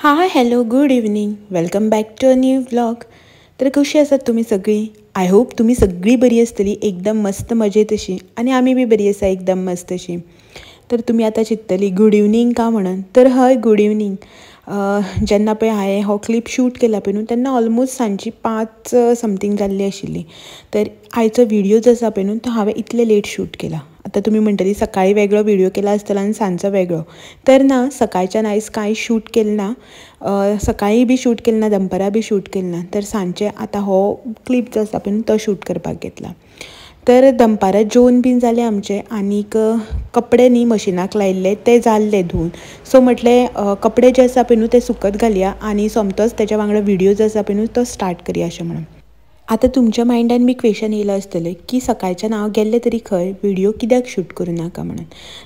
High hello good evening welcome back to a new vlog. तर कशी आसात तुम्ही सगळी? आय होप तुम्ही सगळी बरी आसतली, एकदम मस्त मजेत अशी, आणि आम्ही बी बरी आसा एकदम मस्त अशी। तर तुम्ही आता चिंततली गुड इवनिंग का म्हणून, तर हय गुड इवनिंग। जेन्ना पळय हांवें हो क्लिप शूट केला पळय न्हू तेन्ना ऑलमोस्ट सांजची 5 समथींग जाल्ली आशिल्ली। तर आयचो व्हिडिओ जो आसा पळय न्हू तो हांवें इतले लेट शूट केला। आता तुम्ही म्हणटली सकाळी वेगळो व्हिडिओ केला आसतलो आनी सांजचो वेगळो, तर ना, सकाळच्यान आयज कांय शूट केलें ना, सकाळी बी शूट केलें ना, दनपारां बी शूट केलें ना। तर सांजचे आतां हो क्लिप जो आसा पळय न्हू तो शूट करपाक घेतला। तर दनपारां जेवण बीन जालें आमचें, आनीक कपडे न्ही मशिनाक लायिल्ले ते जाल्ले धुवन। सो म्हटलें कपडे जे आसा पळय न्हू ते सुकत घालया आनी सोमतोच तेच्या वांगडा व्हिडिओ जो आसा पळय न्हू तो स्टार्ट करया अशें म्हणून। आतां तुमच्या मायंडान बी क्वेश्चन येयलो आसतलें की सकाळच्यान हांव गेल्लें तरी खंय, व्हिडिओ कित्याक शूट करूं नाका म्हणून।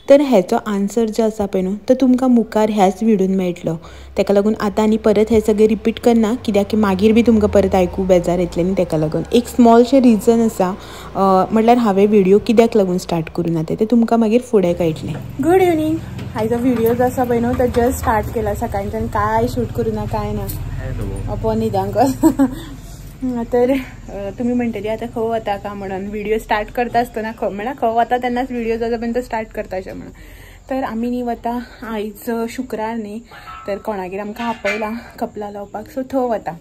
तर हेचो आन्सर जो आसा पळय न्हू तो तुमकां मुखार ह्याच व्हिडिओन मेळटलो। ताका लागून आतां आनी परत हें सगळें रिपीट करना, कित्याक की मागीर बी तुमकां परत आयकूं बेजार येतलें न्ही। ताका लागून एक स्मॉलशें रिजन आसा, म्हणल्यार हांवें व्हिडिओ कित्याक लागून स्टार्ट करूं ना तें तुमकां मागीर फुडें कळटलें। Good evening. आयचो व्हिडिओ जो आसा पळय न्हू तो जस्ट स्टार्ट केला, सकाळच्यान कांय शूट करूं ना, कांय ना, अपॉन निदांकर। तर तुम्ही म्हणटली आतां खंय वता का म्हणून, व्हिडिओ स्टार्ट करता आसतना म्हणल्यार खंय वता तेन्नाच व्हिडिओ जो आसा पळय तो स्टार्ट करता अशें म्हणून। तर आमी न्ही वता, आयज शुक्रार न्ही, तर कोणागेर आमकां आपयलां कपला लावपाक, सो थंय वता।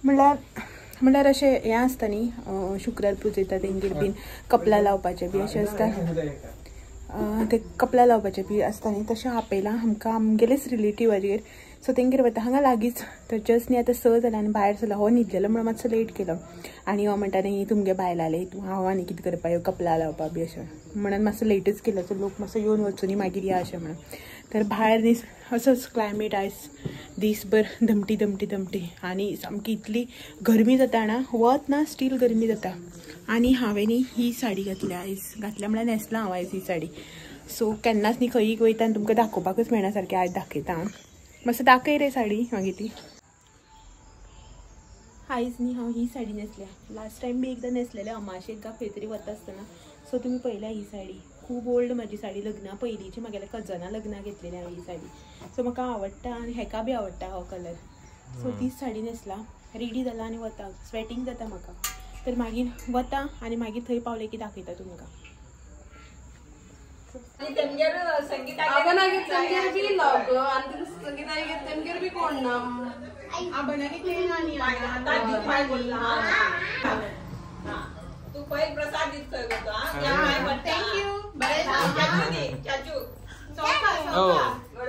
म्हणल्यार अशें हें आसता न्ही, शुक्रार पुजयता तेंगेर बीन कपला लावपाचें बी अशें आसता, ते कपला लावपाचें बी आसता न्ही, तशें आपयलां आमकां आमगेलेच रिलेटिवागेर। सो तेंगेर वता, हांगा लागींच। तर जस्ट न्ही आतां 6 जाल्यां आनी भायर सरला, हो न्हिदलेलो म्हणून मातसो लेट केलो, आनी हो म्हणटा न्ही तुमगे बायल आयले, हांव आनी कितें करपा येवं कपला लावपा बी अशें म्हणून मातसो लेटच केलो। सो लोक मातसो येवन वचूनी मागीर या अशें म्हणून। तर भायर न्ही असोच क्लायमेट आयज दीसभर दमटी दमटी दमटी, आनी सामकी इतली गरमी जाता ना, वत ना स्टील गरमी जाता। आनी हांवें न्ही ही साडी घातल्या आयज, घातल्या म्हणल्यार न्हेसलां हांव आयज ही साडी। सो केन्नाच न्ही खंयीक वयता आनी तुमकां दाखोवपाकच मेळना सारकें, आयज दाखयता हांव। मातसो दाखय रे साडी मागीर ती। आयज न्ही हांव ही साडी न्हेसल्या, लास्ट टायम बी एकदां न्हेसलेलें अमाशेक गा खंय तरी वता आसतना। सो तुमी पळयल्या ही साडी, खूब ओल्ड म्हाजी साडी, लग्ना पयलींची, म्हागेल्या कजना लग्ना घेतलेली हांवें ही साडी। सो म्हाका आवडटा आनी हेका बी आवडटा हो कलर। सो तीच साडी न्हेसला, रेडी जाला आनी वता, स्वेटींग जाता म्हाका। तर मागीर वता आनी मागीर थंय पावलें की दाखयता तुमकां।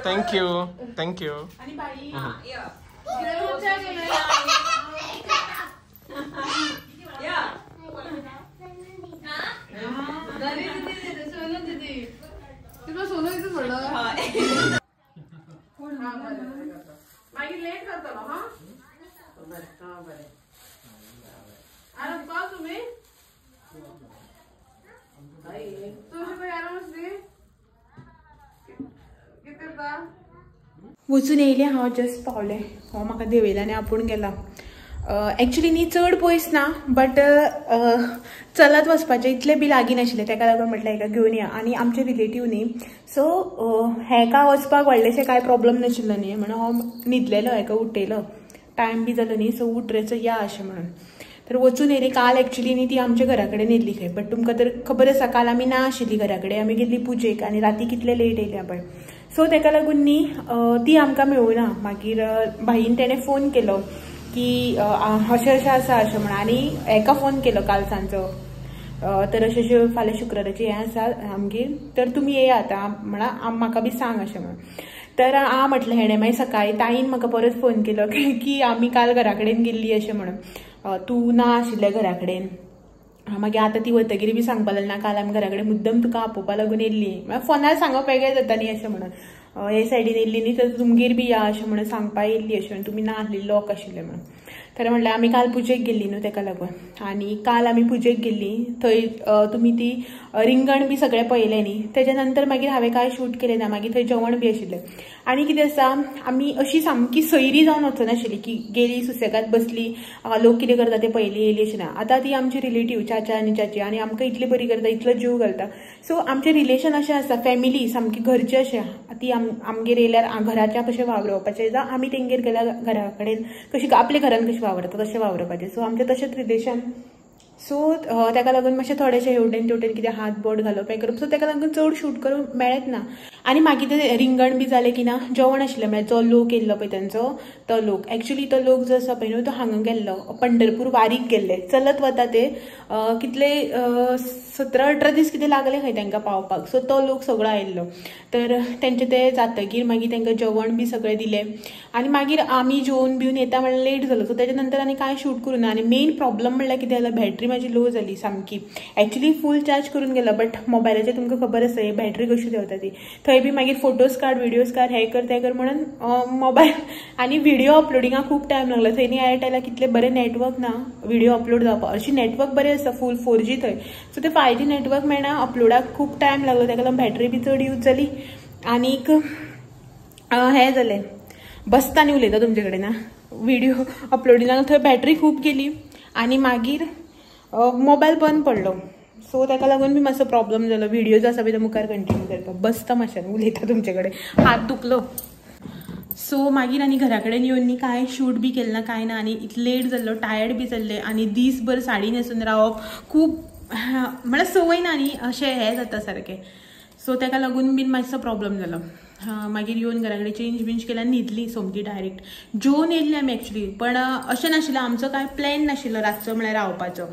Thank you. मागीर लेट जातलो हा, आराम कर तुम्ही, तुमची पळय आराम आसली कितें करता। वचून येयलें हांव, जस्ट पावलें, हो म्हाका देवयल्यानी आपूण गेला। एक्चुली न्ही चड पयस ना, बट चलत वचपाचें इतलें बी लागीं नाशिल्लें, ताका लागून म्हटलें हेका घेवन या। आनी आमचे रिलेटीव न्ही, सो हेका वचपाक व्हडलेशें कांय प्रॉब्लम नाशिल्लो न्ही, म्हणून हो न्हिदलेलो, हेका उठयलो, टायम बी जालो न्ही, सो उठ रे चल या अशें म्हणून। तर वचून येयली। काल एक्चुली न्ही ती आमच्या घरा कडेन येयल्ली खंय, बट तुमकां तर खबर आसा काल आमी ना आशिल्लीं घरा कडेन, आमी गेल्लीं पुजेक, आनी राती कितले लेट येयल्या पळय। सो ताका लागून न्ही ती आमकां मेळूना। मागीर भाईन तेणें फोन केलो की अशें अशें आसा अशें म्हणून, आनी हेका फोन केलो काल सांजो, तर अशें अशें फाल्यां शुक्राराचें हें आसा आमगेर, तर तुमी येयात म्हणल्यार म्हाका बी सांग अशें म्हणून। तर म्हटलें हेणें। मागीर सकाळीं ताईन म्हाका परत फोन केलो की आमी काल घरा कडेन गेल्लीं अशें म्हणून, तूं ना आशिल्लें घरा कडेन। मागीर आतां ती वतकीर बी सांगपा लागली ना काल आमी घरा कडेन मुद्दम तुका आपोवपा लागून येयल्लीं, म्हळ्यार फोनार सांगप वेगळें जाता न्ही अशें म्हणून। हे सायडीन येयल्ली न्ही तर तुमगेर बी या अशें म्हणून सांगपा येयल्ली अशें, तुमी ना आसली लॉक आशिल्लें म्हणून। तर म्हटलं आम्ही काल पुजेक गेल्ली न्हू तेका लागून आनी काल आमी पुजेक गेल्ली थंय तुमी ती रिंगण बी सगळें पळयलें न्ही तेच्या नंतर मागीर हांवें कांय शूट केलें ना मागीर थंय जेवण बी आशिल्लें आनी कितें आसा आमी अशी सामकी सैरी जावन वचनाशिल्ली की गेली सुसेगाद बसली लोक कितें करता ते पयली येयली अशें ना आतां ती आमची रिलेटीव चाचा आनी चाची आनी आमकां इतली बरी करता इतलो जीव घालता सो आमचें रिलेशन अशें आसा फॅमिली सामकी घरचें अशें ती आमगेर येयल्यार घराच्या कशें वावरपाचें जावं आमी तेंगेर गेल्यार घरा कडेन कशी आपल्या घरान कशें वावरता तशें वावरपाचें सो आमचें तशेंच रिलेशन सो ताका लागून मातशें थोडेशें हेवटेन तेवटेन कितें हात बोट घालप हें करप सो ताका लागून चड शूट करूंक मेळत ना आनी मागीर तें रिंगण बी जालें की ना जेवण आशिल्लें म्हळ्यार जो लोक येयल्लो पळय तेंचो तो लोक एक्चुली तो लोक जो आसा पळय न्हू तो हांगा गेल्लो पंढरपूर वारीक गेल्ले चलत वता ते कितले 17-18 दीस कितें लागले खंय तांकां पावपाक सो तो लोक सगळो आयिल्लो तर तेंचे ते जातकीर मागीर तांकां जेवण बी सगळें दिलें आनी मागीर आमी जेवन बिवन येता म्हणल्यार लेट जालो सो तेच्या नंतर आनी कांय शूट करूं ना आनी मेन प्रॉब्लम म्हणल्यार कितें जालें बॅटरी म्हाजी लो जाली सामकी एक्चुली फूल चार्ज करून गेला बट मोबायलाचेर तुमकां खबर आसा ही बॅटरी कशी देंवता ती थंय बी मागीर फोटोज काड विडियोज काड हें कर तें कर म्हणून मोबायल आनी व्हिडियो अपलोडिंगाक खूब टायम लागलो थंय न्ही एअरटेला कितलें बरें नेटवर्क ना व्हिडियो अपलोड जावपाक अशी नेटवर्क बरें आसा फूल 4G थंय सो ते 5G नेटवर्क मेळना अपलोडाक खूब टायम लागलो ताका लागून बॅटरी बी चड यूज जाली आनीक हें जालें बसतानी उलयता तुमचे कडेन ना व्हिडियो अपलोडिंगाक थंय बॅटरी खूब गेली आनी मागीर मोबायल बंद पडलो सो ताका लागून बी मातसो प्रॉब्लम जालो व्हिडियोज आसा पळय ते मुखार कंटिन्यू करपाक बसता मातशें उलयता तुमचे कडेन हात दुखलो सो मागीर आनी घरा कडेन येवन न्ही कांय शूट बी केलें ना कांय ना आनी इतलें लेट जाल्लो टायर्ड बी जाल्लें आनी दीसभर साडी न्हेसून रावप खूब म्हळ्यार संवय ना न्ही अशें हें जाता सारकें सो ताका लागून बीन मातसो प्रॉब्लम जालो मागीर येवन घरा कडेन चेंज बिंज केलें आनी न्हिदली सोमती डायरेक्ट जेवन येयल्ली आमी एक्चुली पण अशें नाशिल्लें आमचो कांय प्लॅन नाशिल्लो रातचो म्हळ्यार रावपाचो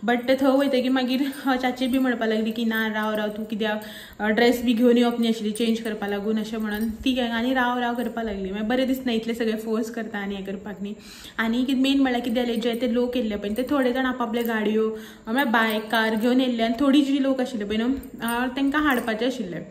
बट थंय वयतकीर मागीर चाची बी म्हणपाक लागली की ना राव तूं कित्याक ड्रेस बी घेवन येवप न्ही आशिल्ली चेंज करपा लागून अशें म्हणून ती आनी राव करपाक लागली मागीर बरें दिसना इतले सगळे फोर्स करता आनी हें करपाक न्ही आनी मेन म्हळ्यार कितें जालें जे ते लोक येयल्ले पळय ते थोडे जाण आपले गाडयो म्हळ्यार बायक कार घेवन येयल्ले आनी थोडी जी लोक आशिल्ले पळय न्हू तांकां हाडपाचें आशिल्लें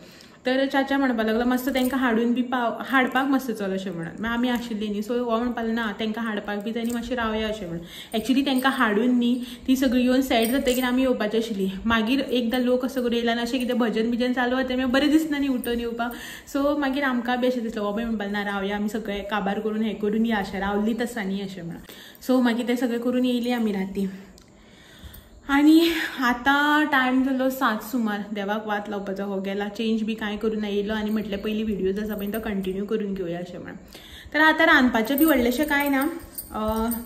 तर चाचा म्हणपाक लागलो मातसो तांकां हाडून बी हाडपाक मातसो चल अशें म्हणून मागीर आमी आशिल्लीं न्ही सो हो म्हणपाक ना तांकां हाडपाक बी जाय न्ही मातशें रावया अशें म्हणून एक्चुली तांकां हाडून न्ही ती सगळीं येवन सेट जातकीर आमी येवपाची आशिल्ली मागीर एकदां लोक असो करून येयला आनी अशें कितें भजन बिजन चालू आसा तें बरें दिसना न्ही उठून येवपाक सो मागीर आमकां बी अशें दिसलें हो म्हणपाक ना रावया आमी सगळें काबार करून हें करून या अशें रावलीच आसा न्ही अशें म्हणून सो मागीर तें सगळें करून येयली आमी राती आनी आतां टायम जालो 7 सुमार देवाक वात लावपाचो हो गेला चेंज बी कांय करून येयलो आनी म्हटलें पयलीं व्हिडियोज आसा पळय तो कंटिन्यू करून घेवया अशें म्हणून तर आतां रांदपाचें बी व्हडलेशें कांय ना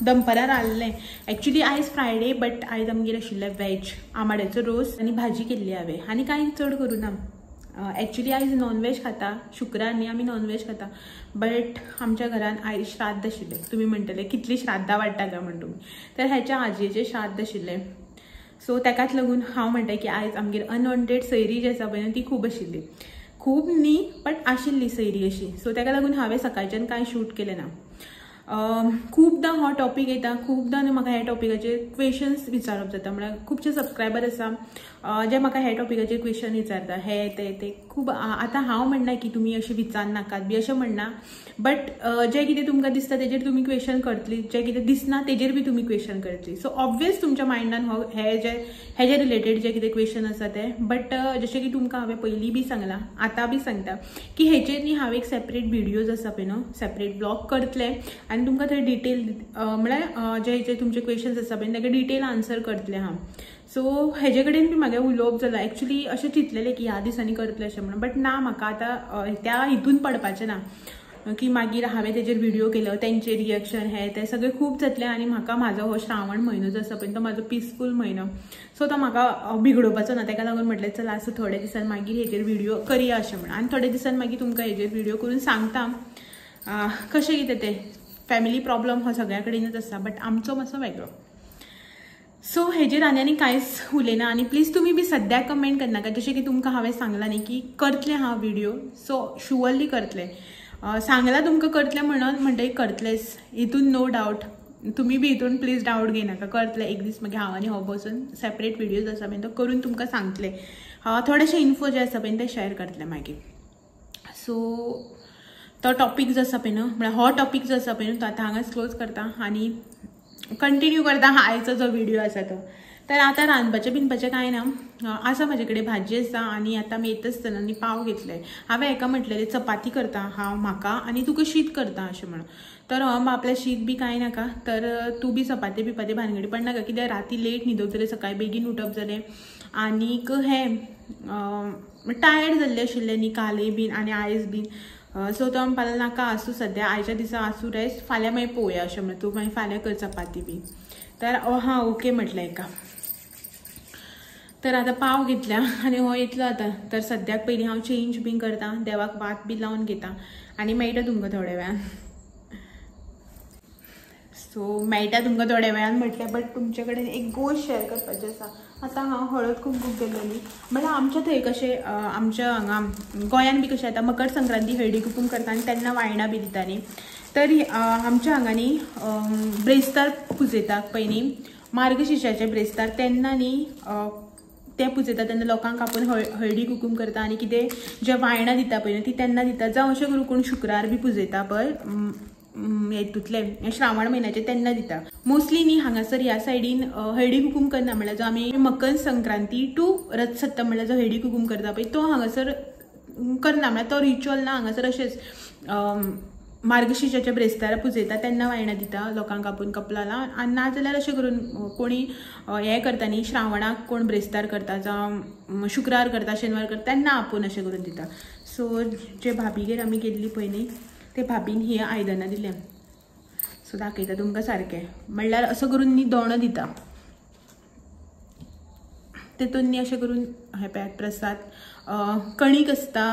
दनपारां रांदलें एक्चुली आयज फ्रायडे बट आयज आमगेर आशिल्लें वेज आमाड्याचो रोस आनी भाजी केल्ली हांवें आनी कांय चड करूं ना एक्चुली आयज नॉनवेज खाता शुक्रार न्ही आमी नॉनवेज खाता बट आमच्या घरान आयज श्राद्ध आशिल्लें तुमी म्हणटले कितलीं श्राद्धां वाडटा काय म्हण तुमी तर हेच्या आजयेचें श्राद्ध आशिल्लें सो ताकाच लागून हांव म्हणटा की आयज आमगेर अनवॉन्टेड सैरी जी आसा पळय ती खूब आशिल्ली खूब न्ही बट आशिल्ली सैरी अशी सो ताका लागून हांवें सकाळच्यान कांय शूट केलें ना खूबदां हो टॉपीक येता खूबदां म्हाका ह्या टॉपिकाचेर क्वेश्चन्स विचारप जाता म्हळ्यार खुबशे सबस्क्रायबर आसा जे म्हाका ह्या टॉपिकाचेर क्वेश्चन विचारता हे ते खूब आतां हांव म्हणना की तुमी अशें विचारनाकात बी अशें म्हणना बट जे कितें तुमकां दिसता तेजेर तुमी क्वेश्चन करतली जे कितें दिसना तेजेर बी तुमी क्वेश्चन करतली सो ऑब्वियस तुमच्या मायंडान हो हेजे रिलेटेड जे कितें क्वेश्चन आसा ते बट जशें की तुमकां हांवें पयलीं बी सांगलां आतां बी सांगता की हेचेर न्ही हांव एक सेपरेट व्हिडियोज आसा पळय न्हू सेपरेट ब्लॉग करतलें आनी तुमकां थंय डिटेल म्हळ्यार जे तुमचे क्वेश्चन्स आसा पळय ताका डिटेल आन्सर करतलें हांव सो हेजे कडेन बी म्हागे उलोवप जालां एक्चुली अशें चिंतलेलें की ह्या दिसांनी करतलें अशें म्हणून बट ना म्हाका आतां त्या हितून पडपाचें ना की मागीर हांवें तेजेर व्हिडियो केलो तेंचे रिएक्शन हे ते सगळें खूब जातलें आनी म्हाका म्हाजो हो श्रावण म्हयनो जो आसा पळय तो म्हाजो पिसफूल म्हयनो सो तो म्हाका बिगडोवपाचो ना ताका लागून म्हटलें चल आसूं थोड्या दिसान मागीर हेजेर व्हिडियो करया अशें म्हणून आनी थोड्या दिसान मागीर तुमकां हेजेर व्हिडियो करून सांगता कशें कितें तें फॅमिली प्रॉब्लम हो सगळ्या कडेनच आसा बट आमचो मातसो वेगळो सो हेजेर आनी कांयच उलयना आनी प्लीज तुमी बी सद्याक कमेंट करनाका जशें की तुमकां हांवें सांगलां न्ही की करतलें हांव व्हिडियो सो शुअरली करतलें सांगलां तुमकां करतलें म्हणून म्हणटकीर करतलेंच हितून नो डावट तुमी बी हितून प्लीज डावट घेयनाका करतलें एक दीस मागीर हांव आनी हो बसून सेपरेट व्हिडियोज आसा पळय तो करून तुमकां सांगतलें थोडेशें इन्फो जे आसा पळय ते शेअर करतलें मागीर सो तो टॉपीक जो आसा पळय न्हू म्हळ्यार हो टॉपीक जो आसा पळय न्हू तो आतां हांगाच क्लोज करता आनी कंटिन्यू करता आयचो जो व्हिडिओ आसा तो. तर आता रांदपाचें कांय ना. आसा म्हजे कडेन भाजी आसा आनी आतां आमी येता आसतना न्ही पाव घेतले. हांवें एका म्हटलेलें चपाती करता हांव म्हाका आनी तुका शीत करता अशें म्हणून. तर आपल्या शीत बी कांय नाका. तर तूं बी चपाती बिपाती भानगडी पडनाका कित्याक राती लेट न्हिदवतलें सकाळीं बेगीन उठप जालें आनीक हें टायर्ड जाल्लें आशिल्लें न्ही कालय बीन आनी आयज बीन. सो तो म्हणपाक नाका आसूं सद्या आयच्या दिसा आसूं रेस्ट फाल्यां मागीर पळोवया अशें म्हणून तूं मागीर फाल्यां कर चपाती बी. तर हां ओके म्हटलें एका. तर आतां पाव घेतल्या आनी हो येतलो आतां. तर सद्याक पयलीं हांव चेंज बीन करता देवाक वात बी लावन घेता आनी मेळटा तुमकां थोड्या वेळान. सो मेळटा तुमकां थोड्या वेळान म्हटलें. बट तुमचे कडेन एक गोश्ट शेअर करपाचें आसा. आतां हांव हळद कुंकूक गेल्लेली म्हळ्यार आमच्या थंय कशें आमच्या हांगा गोंयान बी कशें आतां मकर संक्रांती हळदी कुंकूम करता आनी तेन्ना वायणां बी दिता न्ही. तर आमच्या हांगा न्ही ब्रेस्तार पुजयतात पळय न्ही मार्गशिर्शाचे ब्रेस्तार तेन्ना न्ही ते पुजयता तेन्ना लोकांक आपूण हळदी कुंकूम करता आनी कितें जे वायणां दिता पळय न्ही ती तेन्ना दिता. जावं अशें करून कोण शुक्रार बी पुजयता पळय हेतूंतले श्रावण म्हयन्याचे तेन्ना दिता. मोस्टली न्ही हांगासर ह्या सायडीन हळदी कुंकूम करना म्हळ्यार जो आमी मकर संक्रांती टू रथ सप्तमी म्हळ्यार जो हळदी कुंकूम करता पळय तो हांगासर करना. म्हळ्यार तो रिच्युअल ना हांगासर. अशेंच मार्गशिर्शाच्या ब्रेस्तार पुजयता तेन्ना वायणां दिता लोकांक आपूण कपलाला आनी नाजाल्यार अशें करून कोणी हें करता न्ही श्रावणाक कोण ब्रेस्तार करता जावं शुक्रार करता शेनवार करता तेन्ना आपूण अशें करून दिता. सो जे भाभीगेर आमी गेल्ली पळय न्ही ते भाभीन ही आयदनां दिल्या. सो दाखयता तुमकां सारकें म्हणल्यार असो करून न्ही दोणो दिता तेतून न्ही अशें करून हे पळयात प्रसाद कणीक आसता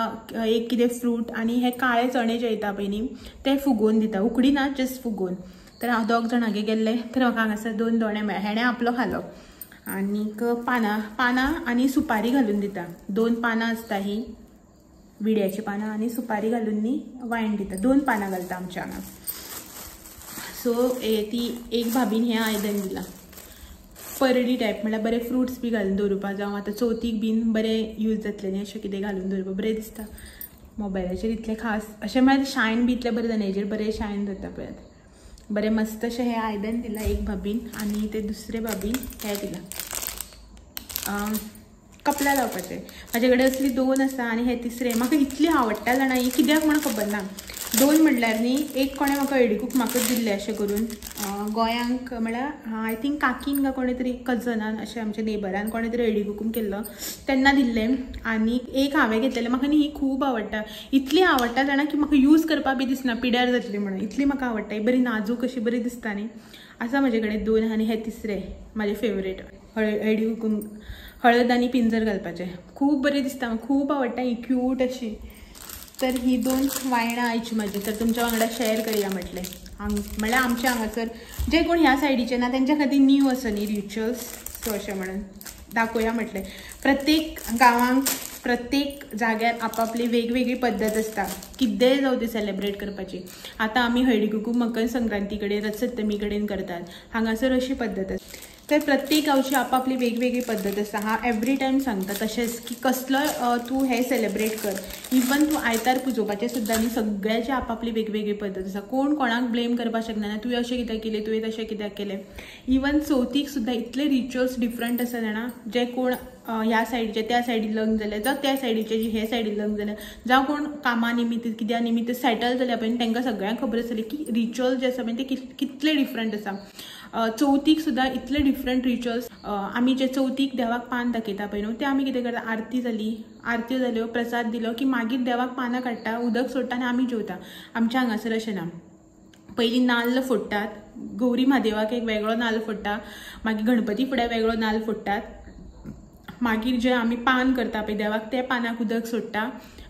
एक कितें फ्रूट आनी हे काळे चणे जे येता पळय न्ही ते फुगोवन दिता. उकडी ना जस्ट फुगोवन. तर हांव 2 जाणांगे गेल्ले तर म्हाका हांगासर 2 दोणे मेळ्ळे. हेणें आपलो खालो आनीक पानां आनी सुपारी घालून दिता. 2 पानां आसता ही विड्याची पानां आनी सुपारी घालून न्ही वायण दिता. 2 पानां घालता आमच्या हांगा. सो ती एक भाभीन हें आयदन दिलां परडी टायप म्हळ्यार बरे फ्रुट्स बी घालून दवरुपा जावं आतां चवथीक बीन बरें यूज जातलें न्ही अशें कितें घालून दवरुपा बरें दिसता. मोबायलाचेर इतलें खास अशें म्हळ्यार शायन बी इतलें बरें जालें हेजेर बरें शायन जाता पळयात. बरें मस्त अशें हें आयदन दिलां एक भाभीन आनी ते दुसरे भाभीन हें दिलां कपला लावपाचें. म्हाजे कडेन असली 2 आसा आनी हे तिसरे म्हाका इतली आवडटा जाणा ही कित्याक म्हण खबर ना. 2 म्हणल्यार न्ही एक कोणें म्हाका हळदी कुंकूम म्हाकाच दिल्लें अशें करून गोंयांक म्हळ्यार आय थिंक काकीन काय कोणें तरी कजनान अशें आमच्या नेबरान कोणें तरी हळदी कुंकूम केल्लो तेन्ना दिल्लें. आनी एक हांवें घेतलेलें म्हाका न्ही ही खूब आवडटा. इतली आवडटा जाणा की म्हाका यूज करपा बी दिसना पिड्यार जातली म्हणून इतली म्हाका आवडटा. ही बरी नाजूक अशी बरी दिसता न्ही. आसा म्हजे कडेन 2 आनी हे तिसरे म्हाजे फेवरेट हळदी कुंकूम हळद आनी पिंजर घालपाचें खूब बरें दिसता. खूब आवडटा ही क्यूट अशी. तर ही 2 वायणां आयची म्हाजी तर तुमच्या वांगडा शेअर करया म्हटलें. म्हळ्यार आमच्या हांगासर जे कोण ह्या सायडीचे ना तेंच्या खातीर न्यू असो न्ही रिच्युअल्स. सो अशें म्हणून दाखोवया म्हटलें. प्रत्येक गांवांक प्रत्येक जाग्यार आपापली वेगवेगळी पद्दत आसता कितेंय जावं ती सेलेब्रेट करपाची. आतां आमी हळदी कुंकूम मकर संक्रांती कडेन रथ सप्तमी कडेन करतात. हांगासर अशी पद्दत आसता. तर प्रत्येक गांवची आपापली वेगवेगळी पद्दत आसता. हांव एवरी टायम सांगता तशेंच की कसलोय तूं हें सेलेब्रेट कर. इवन तूं आयतार पुजोवपाचें सुद्दां न्ही सगळ्याची आपापली वेगवेगळी पद्दत आसा. कोण कोणाक ब्लेम करपाक शकना तुवें अशें कित्याक केलें तुवें तशें कित्याक केलें. इवन चवथीक सुद्दां इतले रिच्युअल्स डिफरंट आसा जाणा जे कोण ह्या सायडीचे त्या सायडीन लग्न जालें जावं त्या सायडीचे हे सायडीन लग्न जालें जावं कोण कामा निमित्त कित्या निमित्त सेटल जाल्या पळय तांकां सगळ्यांक खबर आसतली की रिच्युअल जे आसा पळय ते कितले डिफरंट आसा. चवथीक सुद्दां इतले डिफरंट रिच्युअल्स. आमी जे चवथीक देवाक पान दाखयता पळय न्हू ते आमी कितें करता आरती जाली आरत्यो जाल्यो प्रसाद दिलो की मागीर देवाक पानां काडटा उदक सोडटा आनी आमी जेवता. आमच्या हांगासर अशें ना. पयलीं नाल्ल फोडटात. गौरी महादेवाक एक वेगळो नाल्ल फोडटा मागीर गणपती फुड्यान वेगळो नाल्ल फोडटात. मागीर जे आमी पान करता पळय देवाक ते पानाक उदक सोडटा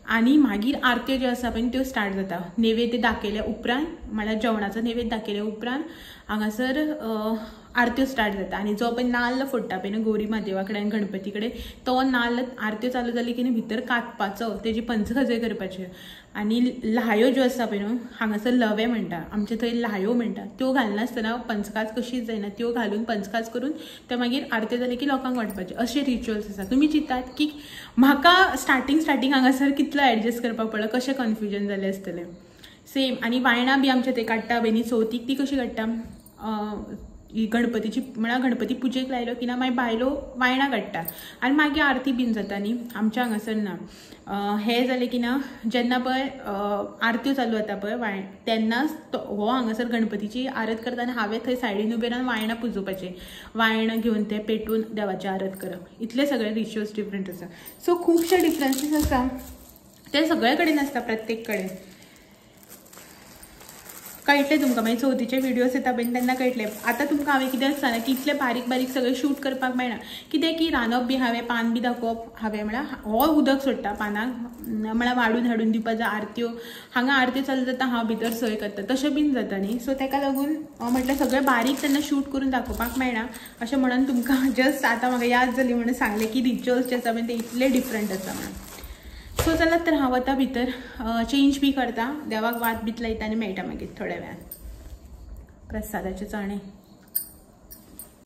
आनी मागीर आरत्यो ज्यो आसा पळय त्यो स्टार्ट जाता. नैवेद्य दाखयल्या उपरांत म्हळ्यार जेवणाचो नैवेद्य दाखयल्या उपरांत हांगासर आरत्यो स्टार्ट जाता. आनी जो पळय नाल्ल फोडटा पळय न्हू गौरी महादेवा कडेन गणपती कडेन तो नाल्ल आरत्यो चालू जाली की भितर कातपाचो तेजी पंचखाजय करपाच्यो. आनी ल्हायो ज्यो आसा पळय न्हू हांगासर लवे म्हणटा आमचे थंय ल्हायो म्हणटा त्यो घालनासतना पंचखाज कशीच जायना त्यो घालून पंचखाज करून ते मागीर आरत्यो जाले की लोकांक वांटपाचे अशे रिच्युअल्स आसा. तुमी चिंतात की म्हाका स्टार्टींग हांगासर कितलो एडजस्ट करपाक पडलो कशें कन्फ्युजन जालें आसतलें. सेम. आनी वायणां बी आमचे ते काडटा पळय न्ही चवथीक ती कशी काडटा ही गणपतीची म्हळ्यार गणपती पुजेक लायलो की ना मागीर बायलो वायणां काडटा आनी मागीर आरती बीन जाता न्ही. आमच्या हांगासर ना. हे जालें की ना जेन्ना पळय आरत्यो चालू जाता पळय तेन्नाच हो हांगासर गणपतीची आरत करता आनी हांवें थंय सायडीन उबें रावन वायणां पुजोवपाचें. वायणां घेवन ते पेटून देवाची आरत करप. इतले सगळे रिच्युअल्स डिफरंट आसा. सो खुबशे डिफरन्सीस आसा. ते सगळे कडेन आसता, प्रत्येक कडेन. कळटलें तुमकां मागीर चवथीचे व्हिडियोज येता पळय तेन्ना कळटलें. आतां तुमकां हांवें कितें सांगलें की इतले बारीक बारीक सगळे शूट करपाक मेळना. कित्याक की रांदप बी हांवें पान बी दाखोवप हांवें म्हळ्यार हो उदक सोडटा पानाक म्हळ्यार वाडून हाडून दिवपाक जाय. आरत्यो हांगा आरत्यो चालू जाता हांव भितर सय करता तशें बीन जाता न्ही. सो ताका लागून म्हटल्यार सगळें बारीक तेन्ना शूट करून दाखोवपाक मेळना. अशें म्हणून तुमकां जस्ट आतां म्हाका याद जाली म्हणून सांगलें की रिच्युअल्स जे आसा पळय ते इतले डिफरंट आसा म्हणून. सो जाल्यार तर हांव आतां भितर चेंज बी करता, देवाक वात बीत लायता आनी मेळटा मागीर थोड्या वेळान प्रसादाचे चणे.